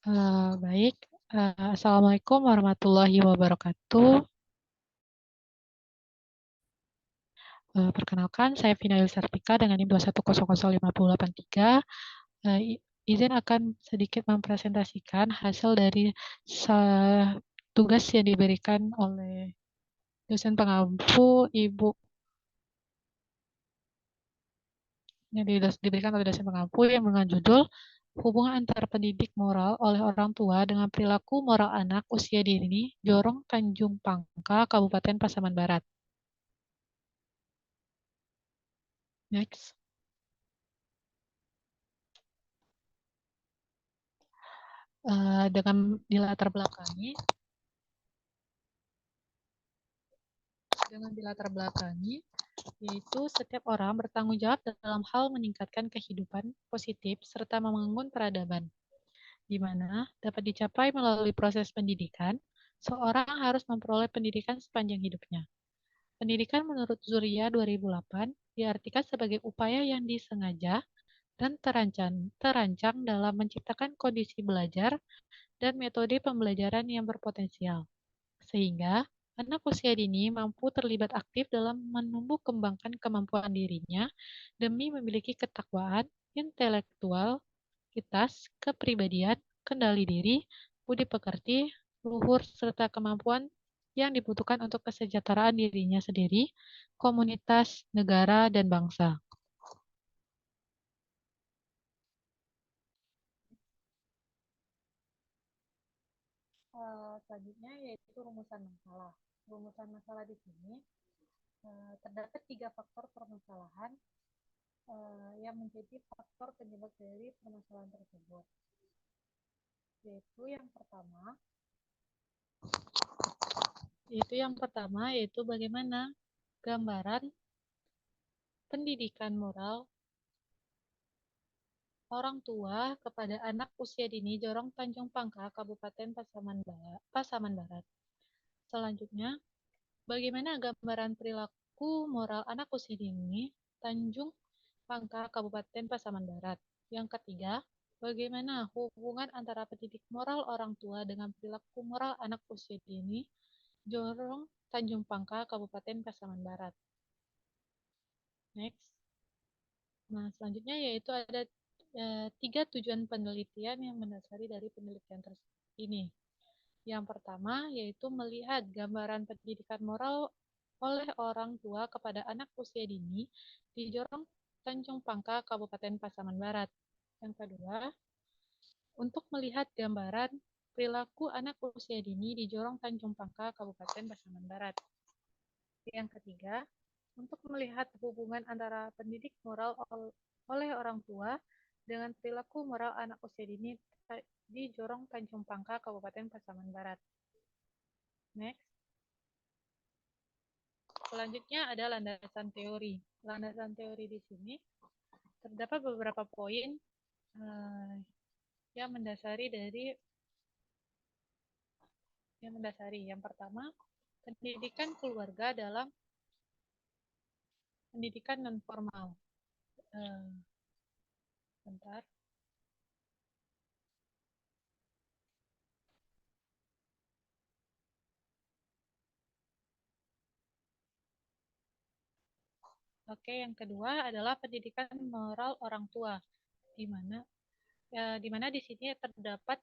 Baik. Assalamualaikum warahmatullahi wabarakatuh. Perkenalkan, saya Vina Yusartika dengan NIM 2100583. Izin akan sedikit mempresentasikan hasil dari tugas yang diberikan oleh dosen pengampu, Ibu, yang diberikan oleh dosen pengampu yang dengan judul Hubungan antara pendidik moral oleh orang tua dengan perilaku moral anak usia dini, Jorong Tanjung Pangka, Kabupaten Pasaman Barat. Next. Dengan dilatar belakangi, yaitu setiap orang bertanggung jawab dalam hal meningkatkan kehidupan positif serta membangun peradaban, di mana dapat dicapai melalui proses pendidikan. Seorang harus memperoleh pendidikan sepanjang hidupnya. Pendidikan menurut Zuria 2008 diartikan sebagai upaya yang disengaja dan terancang dalam menciptakan kondisi belajar dan metode pembelajaran yang berpotensial, sehingga anak usia dini mampu terlibat aktif dalam menumbuh kembangkan kemampuan dirinya demi memiliki ketakwaan, intelektualitas, kepribadian, kendali diri, budi pekerti, luhur, serta kemampuan yang dibutuhkan untuk kesejahteraan dirinya sendiri, komunitas, negara, dan bangsa. Selanjutnya yaitu rumusan masalah. Rumusan masalah di sini terdapat 3 faktor permasalahan yang menjadi faktor penyebab dari permasalahan tersebut. Yaitu bagaimana gambaran pendidikan moral orang tua kepada anak usia dini Jorong Tanjung Pangka, Kabupaten Pasaman Barat. Selanjutnya, bagaimana gambaran perilaku moral anak usia dini Tanjung Pangka, Kabupaten Pasaman Barat. Yang ketiga, bagaimana hubungan antara pendidik moral orang tua dengan perilaku moral anak usia dini Jorong Tanjung Pangka, Kabupaten Pasaman Barat. Next. Nah, selanjutnya yaitu ada 3 tujuan penelitian yang mendasari dari penelitian ini. Yang pertama yaitu melihat gambaran pendidikan moral oleh orang tua kepada anak usia dini di Jorong Tanjung Pangka, Kabupaten Pasaman Barat. Yang kedua, untuk melihat gambaran perilaku anak usia dini di Jorong Tanjung Pangka, Kabupaten Pasaman Barat. Yang ketiga, untuk melihat hubungan antara pendidik moral oleh orang tua dengan perilaku moral anak usia dini di Jorong Tanjung Pangka, Kabupaten Pasaman Barat. Next. Selanjutnya ada landasan teori. Landasan teori di sini terdapat beberapa poin yang mendasari. Yang pertama, pendidikan keluarga dalam pendidikan non formal. Bentar. Oke, yang kedua adalah pendidikan moral orang tua, di mana di sini terdapat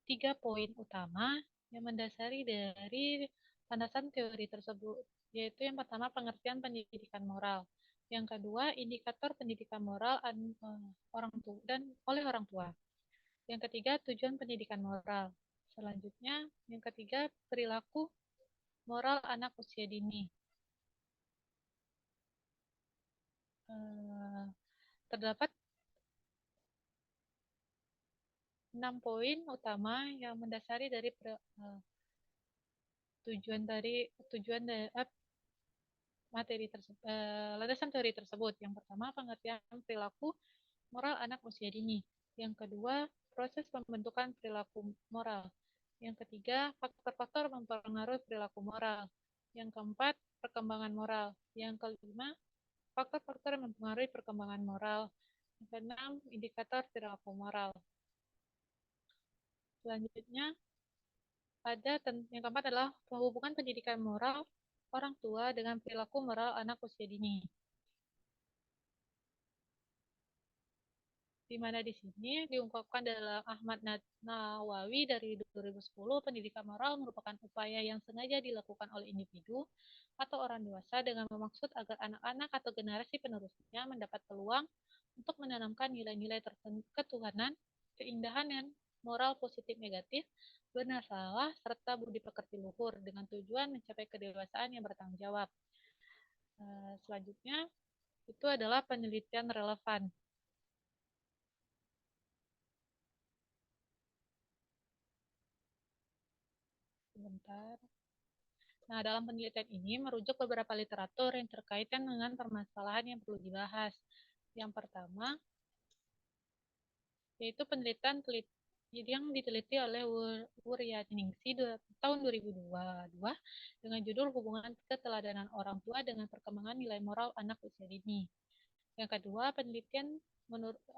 3 poin utama yang mendasari dari landasan teori tersebut, yaitu yang pertama pengertian pendidikan moral, yang kedua indikator pendidikan moral orang tua dan oleh orang tua, yang ketiga tujuan pendidikan moral, selanjutnya yang ketiga perilaku moral anak usia dini. Terdapat 6 poin utama yang mendasari dari landasan teori tersebut. Yang pertama, pengertian perilaku moral anak usia dini. Yang kedua, proses pembentukan perilaku moral. Yang ketiga, faktor-faktor mempengaruhi perilaku moral. Yang keempat, perkembangan moral. Yang kelima, faktor-faktor yang mempengaruhi perkembangan moral. Yang keenam, indikator perilaku moral. Selanjutnya, yang keempat adalah hubungan pendidikan moral orang tua dengan perilaku moral anak usia dini. Di mana di sini diungkapkan dalam Ahmad Nawawi dari 2010, pendidikan moral merupakan upaya yang sengaja dilakukan oleh individu atau orang dewasa dengan bermaksud agar anak-anak atau generasi penerusnya mendapat peluang untuk menanamkan nilai-nilai ketuhanan, keindahan dan moral positif negatif, benar salah, serta budi pekerti luhur dengan tujuan mencapai kedewasaan yang bertanggung jawab. Selanjutnya, itu adalah penelitian relevan. Sebentar. Nah, dalam penelitian ini merujuk beberapa literatur yang terkaitan dengan permasalahan yang perlu dibahas. Yang pertama, yaitu penelitian yang diteliti oleh Wuryaningsi tahun 2022 dengan judul Hubungan Keteladanan Orang Tua dengan Perkembangan Nilai Moral Anak Usia Dini. Yang kedua, penelitian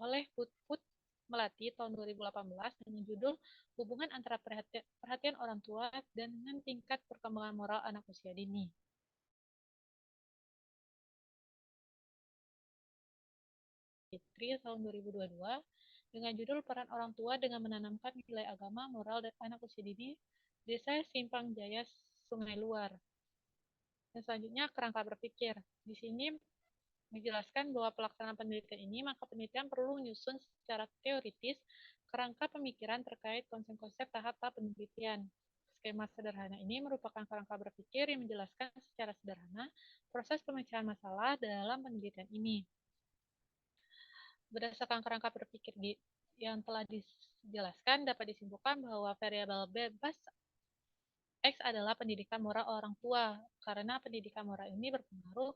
oleh Put Melati tahun 2018 dengan judul Hubungan Antara Perhatian Orang Tua dan dengan Tingkat Perkembangan Moral Anak Usia Dini. Fitri tahun 2022 dengan judul Peran Orang Tua dengan Menanamkan Nilai Agama, Moral, dan Anak Usia Dini, Desa Simpang Jaya, Sungai Luar. Dan selanjutnya, kerangka berpikir. Di sini menjelaskan bahwa pelaksanaan penelitian ini, maka penelitian perlu menyusun secara teoritis kerangka pemikiran terkait konsep-konsep tahap-tahap penelitian. Skema sederhana ini merupakan kerangka berpikir yang menjelaskan secara sederhana proses pemecahan masalah dalam penelitian ini. Berdasarkan kerangka berpikir yang telah dijelaskan, dapat disimpulkan bahwa variabel bebas X adalah pendidikan moral orang tua, karena pendidikan moral ini berpengaruh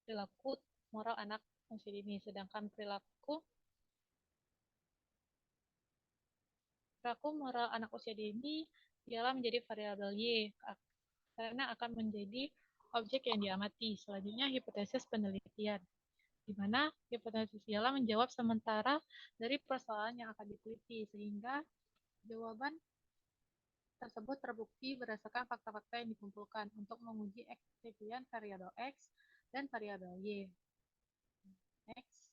perilaku moral anak usia dini, sedangkan perilaku moral anak usia dini ialah menjadi variabel Y, karena akan menjadi objek yang diamati. Selanjutnya, hipotesis penelitian, di mana hipotesis ialah menjawab sementara dari persoalan yang akan diteliti, sehingga jawaban tersebut terbukti berdasarkan fakta-fakta yang dikumpulkan untuk menguji ekstrepian variabel X dan variabel Y. Next.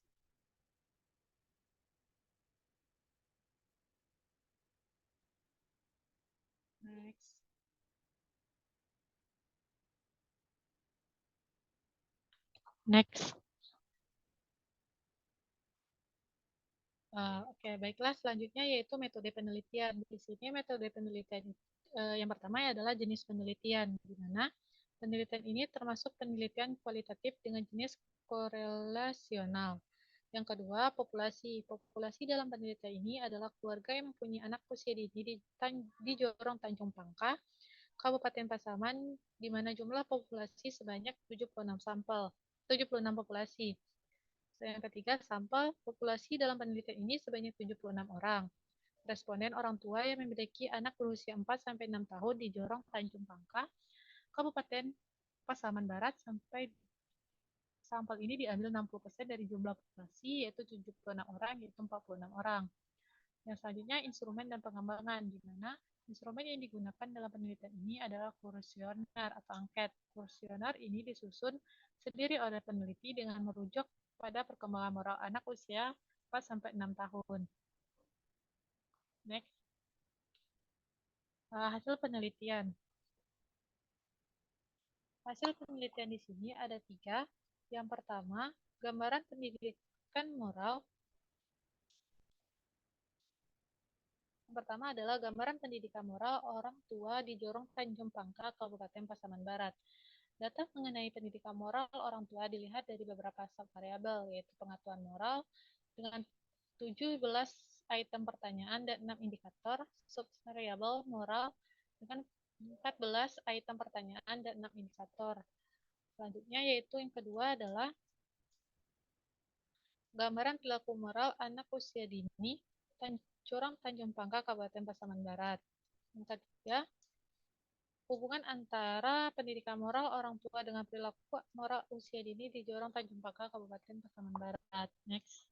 Next. Next. Oke, baiklah. Selanjutnya yaitu metode penelitian. Di sini metode penelitian yang pertama adalah jenis penelitian, di mana penelitian ini termasuk penelitian kualitatif dengan jenis korelasional. Yang kedua, populasi. Populasi dalam penelitian ini adalah keluarga yang mempunyai anak usia dini di Jorong Tanjung Pangkah, Kabupaten Pasaman, di mana jumlah populasi sebanyak 76 sampel, 76 populasi. Yang ketiga, sampel populasi dalam penelitian ini sebanyak 76 orang. Responden orang tua yang memiliki anak berusia 4-6 tahun di Jorong Tanjung Pangkah, Kabupaten Pasaman Barat. Sampai sampel ini diambil 60% dari jumlah populasi, yaitu 76 orang, yaitu 46 orang. Yang selanjutnya, instrumen dan pengembangan, di mana instrumen yang digunakan dalam penelitian ini adalah kuesioner atau angket. Kuesioner ini disusun sendiri oleh peneliti dengan merujuk pada perkembangan moral anak usia 4-6 tahun. Next. Hasil penelitian. Hasil penelitian di sini ada 3. Yang pertama, gambaran pendidikan moral. Yang pertama adalah gambaran pendidikan moral orang tua di Jorong Tanjung Pangkah, Kabupaten Pasaman Barat. Data mengenai pendidikan moral orang tua dilihat dari beberapa subvariabel, yaitu pengetahuan moral dengan 17 item pertanyaan dan 6 indikator, subvariabel moral dengan 14 item pertanyaan dan 6 indikator. Selanjutnya yaitu yang kedua adalah gambaran perilaku moral anak usia dini Jorong Tanjung Pangkah, Kabupaten Pasaman Barat. Yang ketiga, hubungan antara pendidikan moral orang tua dengan perilaku moral usia dini di Jorong Tanjung Pangkah, Kabupaten Pasaman Barat. Next.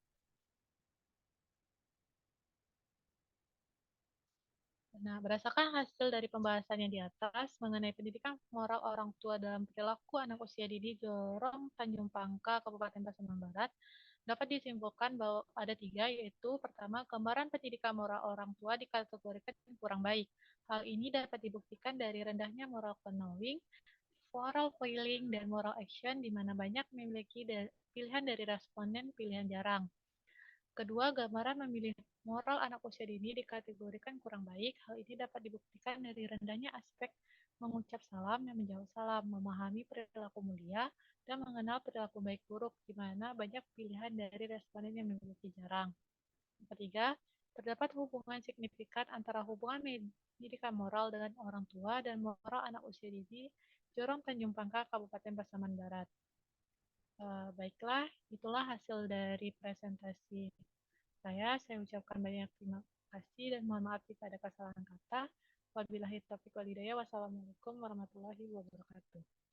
Nah, berdasarkan hasil dari pembahasannya di atas mengenai pendidikan moral orang tua dalam perilaku anak usia dini Jorong Tanjung Pangkal, Kabupaten Pasaman Barat, dapat disimpulkan bahwa ada tiga, yaitu pertama, gambaran pendidikan moral orang tua dikategorikan kurang baik. Hal ini dapat dibuktikan dari rendahnya moral knowing, moral feeling, dan moral action, di mana banyak memiliki pilihan dari responden pilihan jarang. Kedua, gambaran memilih moral anak usia dini dikategorikan kurang baik. Hal ini dapat dibuktikan dari rendahnya aspek mengucap salam dan menjawab salam, memahami perilaku mulia, dan mengenal perilaku baik buruk, di mana banyak pilihan dari responden yang memiliki jarang. Ketiga, terdapat hubungan signifikan antara hubungan pendidikan moral dengan orang tua dan moral anak usia dini Jorong Tanjung Pangkal, Kabupaten Pasaman Barat. Baiklah, itulah hasil dari presentasi saya ucapkan banyak terima kasih dan mohon maaf jika ada kesalahan kata. Wabillahi taufiq walhidayah. Wassalamualaikum warahmatullahi wabarakatuh.